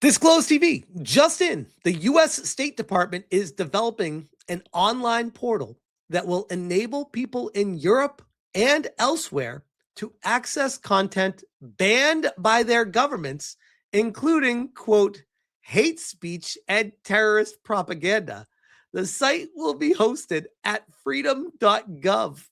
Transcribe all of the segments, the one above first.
Disclose TV. Just in, the U.S. State Department is developing an online portal that will enable people in Europe and elsewhere to access content banned by their governments, including, quote, hate speech and terrorist propaganda. The site will be hosted at Freedom.gov.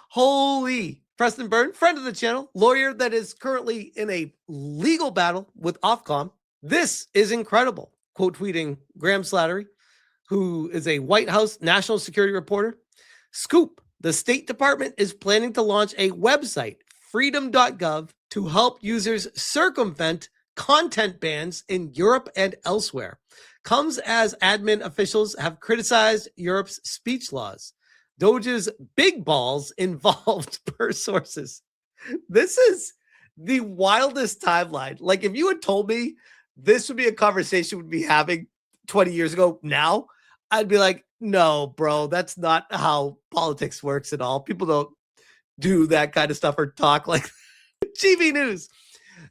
Holy. Preston Byrne, friend of the channel, lawyer that is currently in a legal battle with Ofcom. This is incredible. Quote tweeting Graham Slattery, who is a White House national security reporter. Scoop, the State Department is planning to launch a website, Freedom.gov, to help users circumvent content bans in Europe and elsewhere. Comes as admin officials have criticized Europe's speech laws. Doge's big balls involved per sources. This is the wildest timeline. Like, if you had told me this would be a conversation we'd be having 20 years ago now, I'd be like, no, bro, that's not how politics works at all. People don't do that kind of stuff or talk like TV News.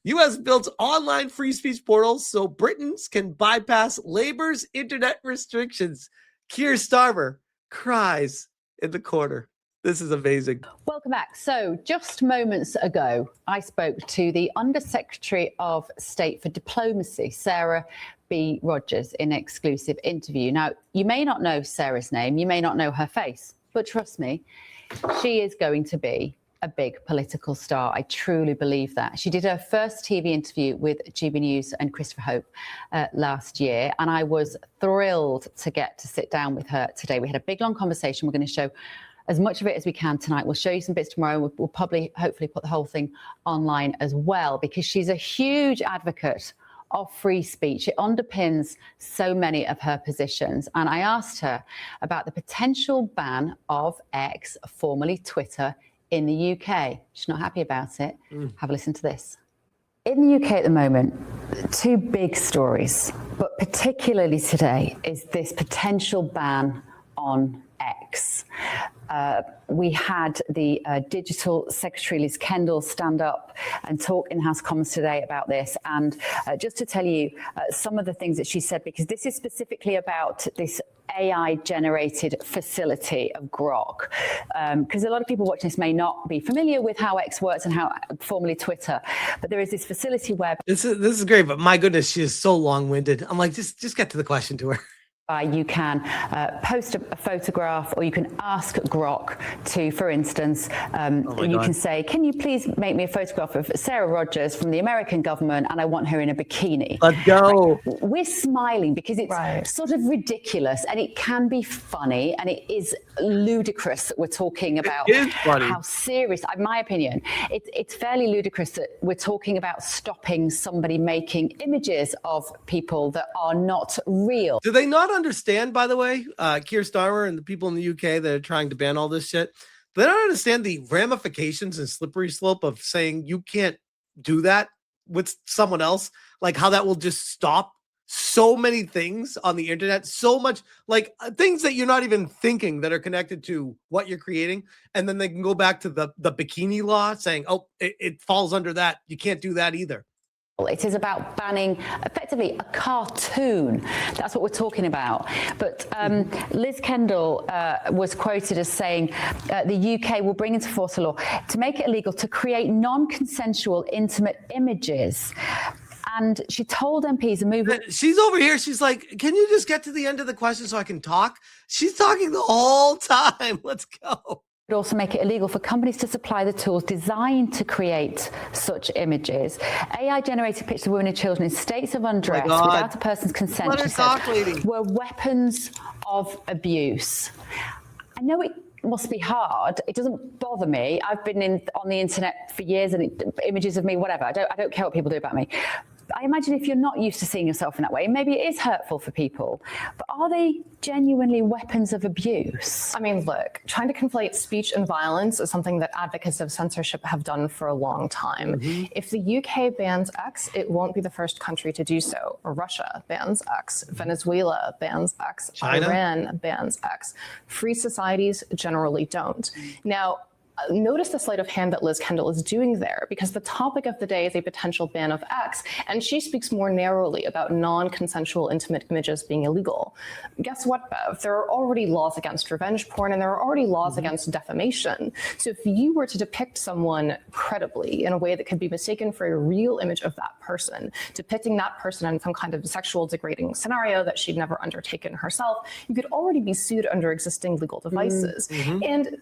U.S. builds online free speech portals so Britons can bypass Labor's internet restrictions. Keir Starmer cries in the corner. This is amazing. Welcome back. So just moments ago, I spoke to the Undersecretary of State for Diplomacy, Sarah B. Rogers, in an exclusive interview. Now, you may not know Sarah's name, you may not know her face, but trust me, she is going to be a big political star. I truly believe that. She did her first TV interview with GB News and Christopher Hope last year, and I was thrilled to get to sit down with her today. We had a big, long conversation. We're going to show as much of it as we can tonight. We'll show you some bits tomorrow. We'll probably, hopefully, put the whole thing online as well, because she's a huge advocate of free speech. It underpins so many of her positions. And I asked her about the potential ban of X, formerly Twitter, in the UK. She's not happy about it. Have a listen to this. In the UK at the moment, two big stories, but particularly today, is this potential ban on X. We had the Digital Secretary Liz Kendall stand up and talk in House of Commons today about this. And just to tell you some of the things that she said, because this is specifically about this AI-generated facility of Grok, because a lot of people watching this may not be familiar with how X works and how formerly Twitter, but there is this facility where this is great, but my goodness, she is so long-winded. I'm like, just get to the question to her. You can post a photograph, or you can ask Grok to, for instance, you can say, can you please make me a photograph of Sarah Rogers from the American government, and I want her in a bikini. Let's go. Like, we're smiling because it's sort of ridiculous, and it can be funny, and it is ludicrous that we're talking about how serious, in my opinion, it's fairly ludicrous that we're talking about stopping somebody making images of people that are not real. Do they not understand, by the way, Keir Starmer and the people in the UK that are trying to ban all this shit, they don't understand the ramifications and slippery slope of saying you can't do that with someone else, like how that will just stop so many things on the internet, so much, like things that you're not even thinking that are connected to what you're creating. And then they can go back to the bikini law saying, oh, it falls under that. You can't do that either. It is about banning, effectively, a cartoon. That's what we're talking about. But Liz Kendall was quoted as saying the UK will bring into force a law to make it illegal to create non-consensual intimate images. And she told MPs a movement. She's over here. She's like, can you just get to the end of the question so I can talk? She's talking the whole time. Let's go. Would also make it illegal for companies to supply the tools designed to create such images. AI-generated pictures of women and children in states of undress without a person's consent, she said, were weapons of abuse. I know it must be hard. It doesn't bother me. I've been on the internet for years, and images of me, whatever. I don't care what people do about me. I imagine if you're not used to seeing yourself in that way, maybe it is hurtful for people, but are they genuinely weapons of abuse? I mean, look, trying to conflate speech and violence is something that advocates of censorship have done for a long time. If the UK bans X, it won't be the first country to do so. Russia bans X, Venezuela bans X, China? Iran bans X. Free societies generally don't. Now, notice the sleight of hand that Liz Kendall is doing there, because the topic of the day is a potential ban of X, and she speaks more narrowly about non-consensual intimate images being illegal. Guess what, Bev? There are already laws against revenge porn, and there are already laws against defamation. So if you were to depict someone credibly in a way that could be mistaken for a real image of that person, depicting that person in some kind of sexual degrading scenario that she'd never undertaken herself, you could already be sued under existing legal devices. And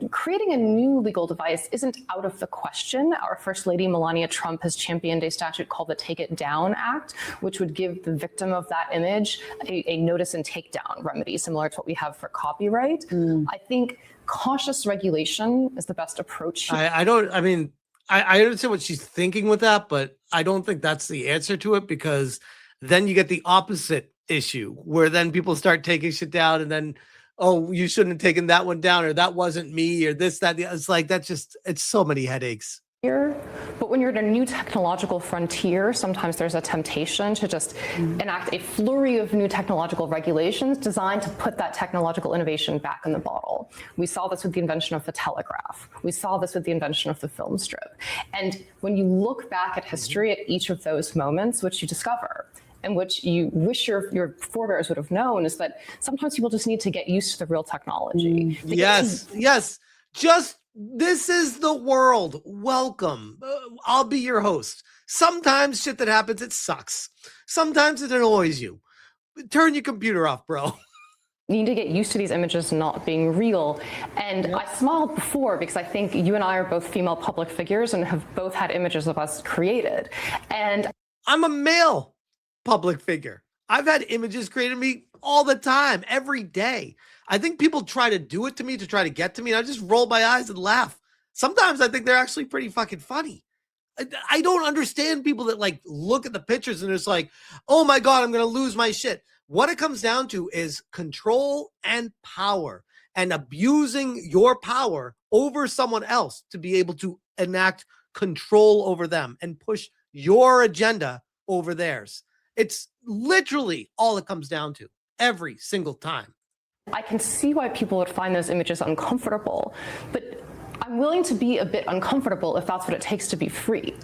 creating a new legal device isn't out of the question. Our First Lady, Melania Trump, has championed a statute called the Take It Down Act, which would give the victim of that image a notice and takedown remedy, similar to what we have for copyright. I think cautious regulation is the best approach. I understand what she's thinking with that, but I don't think that's the answer to it, because then you get the opposite issue where then people start taking shit down and then, oh, you shouldn't have taken that one down, or that wasn't me, or this, that. It's like, it's so many headaches. But when you're at a new technological frontier, sometimes there's a temptation to just enact a flurry of new technological regulations designed to put that technological innovation back in the bottle. We saw this with the invention of the telegraph. We saw this with the invention of the film strip. And when you look back at history at each of those moments, which you discover, and which you wish your forebears would have known, is that sometimes people just need to get used to the real technology. Yes. This is the world. Welcome. I'll be your host. Sometimes shit that happens, it sucks. Sometimes it annoys you. Turn your computer off, bro. You need to get used to these images not being real. And I smiled before because I think you and I are both female public figures and have both had images of us created. And I'm a male public figure. I've had images created of me all the time, every day. I think people try to do it to me to try to get to me, and I just roll my eyes and laugh. Sometimes I think they're actually pretty fucking funny. I don't understand people that like look at the pictures and it's like, oh my God, I'm going to lose my shit. What it comes down to is control and power, and abusing your power over someone else to be able to enact control over them and push your agenda over theirs. It's literally all it comes down to every single time. I can see why people would find those images uncomfortable, but I'm willing to be a bit uncomfortable if that's what it takes to be free.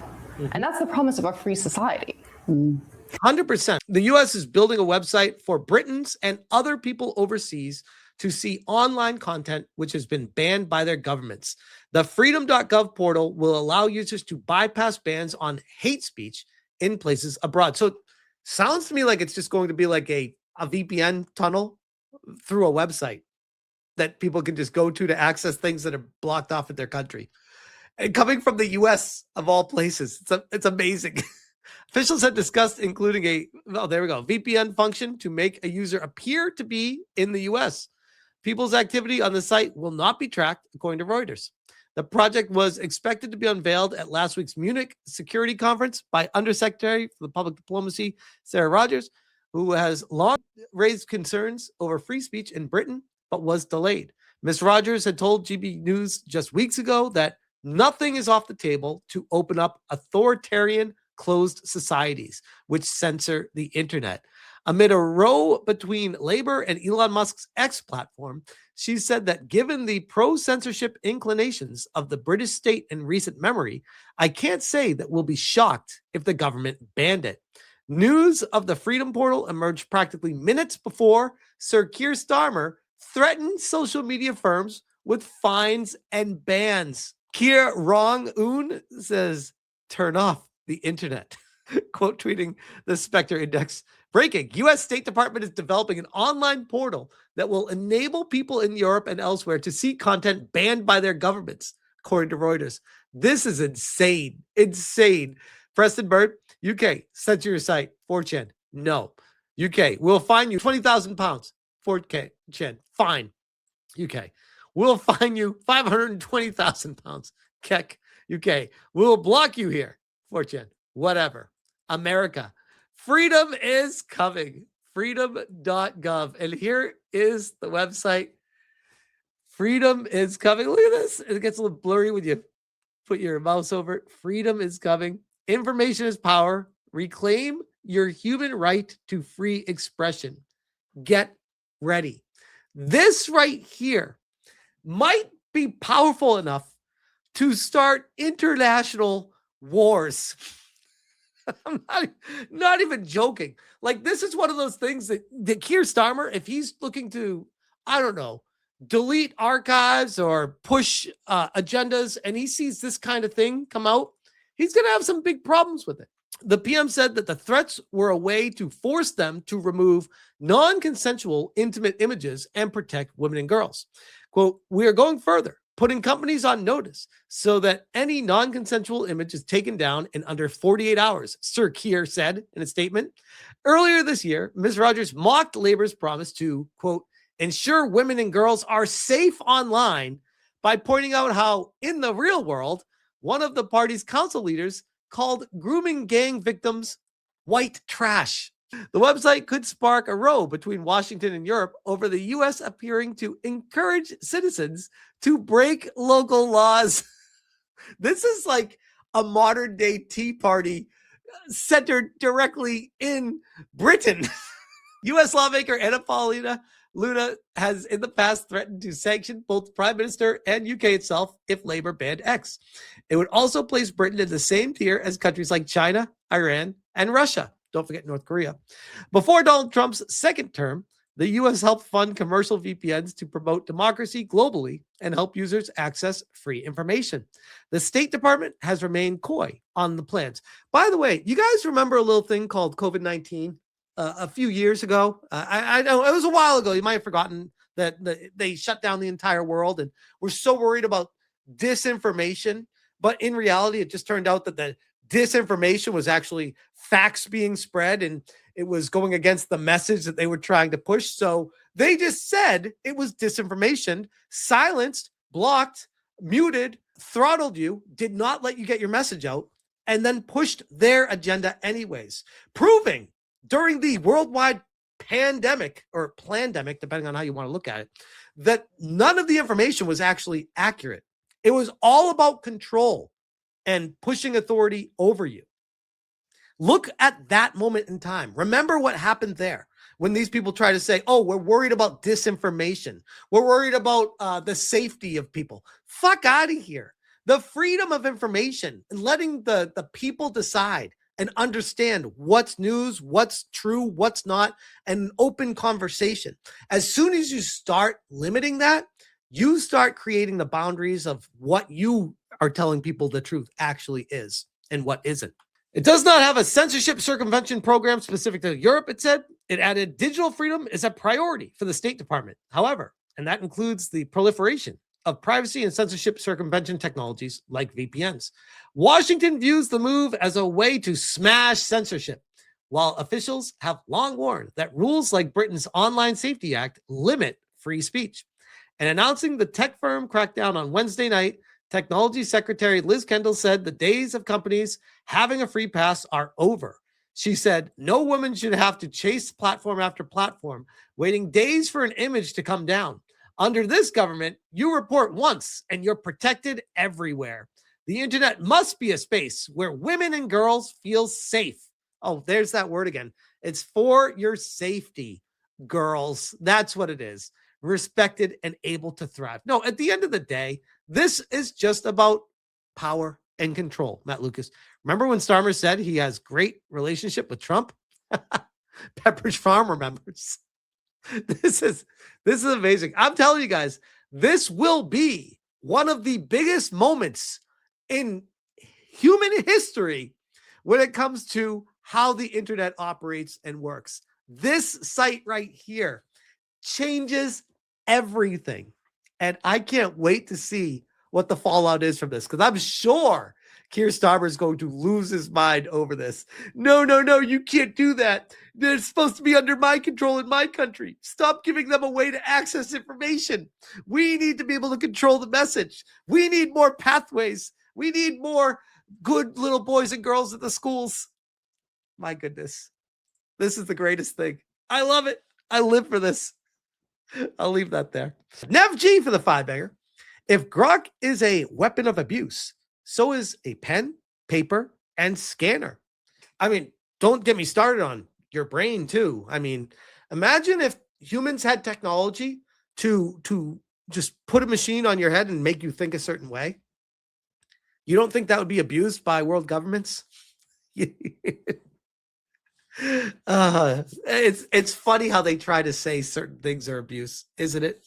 And that's the promise of a free society. 100%. The U.S. is building a website for Britons and other people overseas to see online content which has been banned by their governments. The Freedom.gov portal will allow users to bypass bans on hate speech in places abroad. So sounds to me like it's just going to be like a VPN tunnel through a website that people can just go to access things that are blocked off in their country. And coming from the U.S. of all places, it's amazing. Officials have discussed including VPN function to make a user appear to be in the U.S. People's activity on the site will not be tracked, according to Reuters. The project was expected to be unveiled at last week's Munich Security Conference by Undersecretary for the Public Diplomacy, Sarah Rogers, who has long raised concerns over free speech in Britain, but was delayed. Ms. Rogers had told GB News just weeks ago that nothing is off the table to open up authoritarian closed societies which censor the internet. Amid a row between Labour and Elon Musk's X platform, she said that given the pro-censorship inclinations of the British state in recent memory, I can't say that we'll be shocked if the government banned it. News of the Freedom Portal emerged practically minutes before Sir Keir Starmer threatened social media firms with fines and bans. Keir Rong-un says, turn off the internet. Quote tweeting the Spectre Index. Breaking, U.S. State Department is developing an online portal that will enable people in Europe and elsewhere to see content banned by their governments, according to Reuters. This is insane. Insane. Preston Bird, UK, censor your site. 4chan, no. UK, we'll fine you £20,000. 4chan, fine. UK, we'll fine you £520,000. Keck, UK, we'll block you here. 4chan, whatever. America, freedom is coming. Freedom.gov. And here is the website. Freedom is coming. Look at this. It gets a little blurry when you put your mouse over it. Freedom is coming. Information is power. Reclaim your human right to free expression. Get ready. This right here might be powerful enough to start international wars. I'm not even joking. Like, this is one of those things that Keir Starmer, if he's looking to, I don't know, delete archives or push agendas, and he sees this kind of thing come out, he's going to have some big problems with it. The PM said that the threats were a way to force them to remove non-consensual intimate images and protect women and girls. Quote, "We are going further, putting companies on notice so that any non-consensual image is taken down in under 48 hours, Sir Keir said in a statement. Earlier this year, Ms. Rogers mocked Labor's promise to, quote, ensure women and girls are safe online by pointing out how, in the real world, one of the party's council leaders called grooming gang victims white trash. The website could spark a row between Washington and Europe over the U.S. appearing to encourage citizens to break local laws." This is like a modern day Tea Party centered directly in Britain. U.S. lawmaker Anna Paulina Luna has in the past threatened to sanction both the Prime Minister and UK itself if Labour banned X. It would also place Britain in the same tier as countries like China, Iran, and Russia. Don't forget North Korea. Before Donald Trump's second term, the U.S. helped fund commercial VPNs to promote democracy globally and help users access free information. The State Department has remained coy on the plans. By the way, you guys remember a little thing called COVID-19 a few years ago? I know it was a while ago. You might have forgotten that they shut down the entire world and we're so worried about disinformation. But in reality, it just turned out that the disinformation was actually facts being spread and it was going against the message that they were trying to push. So they just said it was disinformation, silenced, blocked, muted, throttled you, did not let you get your message out, and then pushed their agenda anyways, proving during the worldwide pandemic or plandemic, depending on how you want to look at it, that none of the information was actually accurate. It was all about control and pushing authority over you. Look at that moment in time. Remember what happened there when these people try to say, oh, we're worried about disinformation. We're worried about the safety of people. Fuck out of here. The freedom of information and letting the people decide and understand what's news, what's true, what's not, and an open conversation. As soon as you start limiting that, you start creating the boundaries of what you are telling people the truth actually is and what isn't. It does not have a censorship circumvention program specific to Europe, it said. It added digital freedom is a priority for the State Department. However, and that includes the proliferation of privacy and censorship circumvention technologies like VPNs. Washington views the move as a way to smash censorship, while officials have long warned that rules like Britain's Online Safety Act limit free speech. And announcing the tech firm crackdown on Wednesday night, Technology Secretary Liz Kendall said the days of companies having a free pass are over. She said, no woman should have to chase platform after platform, waiting days for an image to come down. Under this government, you report once and you're protected everywhere. The internet must be a space where women and girls feel safe. Oh, there's that word again. It's for your safety, girls. That's what it is. Respected and able to thrive. No, at the end of the day, this is just about power and control. Matt Lucas. Remember when Starmer said he has great relationship with Trump? Pepperidge Farm remembers. This is amazing. I'm telling you guys, this will be one of the biggest moments in human history when it comes to how the internet operates and works. This site right here changes everything. And I can't wait to see what the fallout is from this, because I'm sure Keir Starmer is going to lose his mind over this. No, you can't do that. They're supposed to be under my control in my country. Stop giving them a way to access information. We need to be able to control the message. We need more pathways. We need more good little boys and girls at the schools. My goodness. This is the greatest thing. I love it. I live for this. I'll leave that there. Nev G for the 5-banger. If Grok is a weapon of abuse, so is a pen, paper, and scanner. I mean, don't get me started on your brain too. I mean, imagine if humans had technology to just put a machine on your head and make you think a certain way. You don't think that would be abused by world governments? It's funny how they try to say certain things are abuse, isn't it?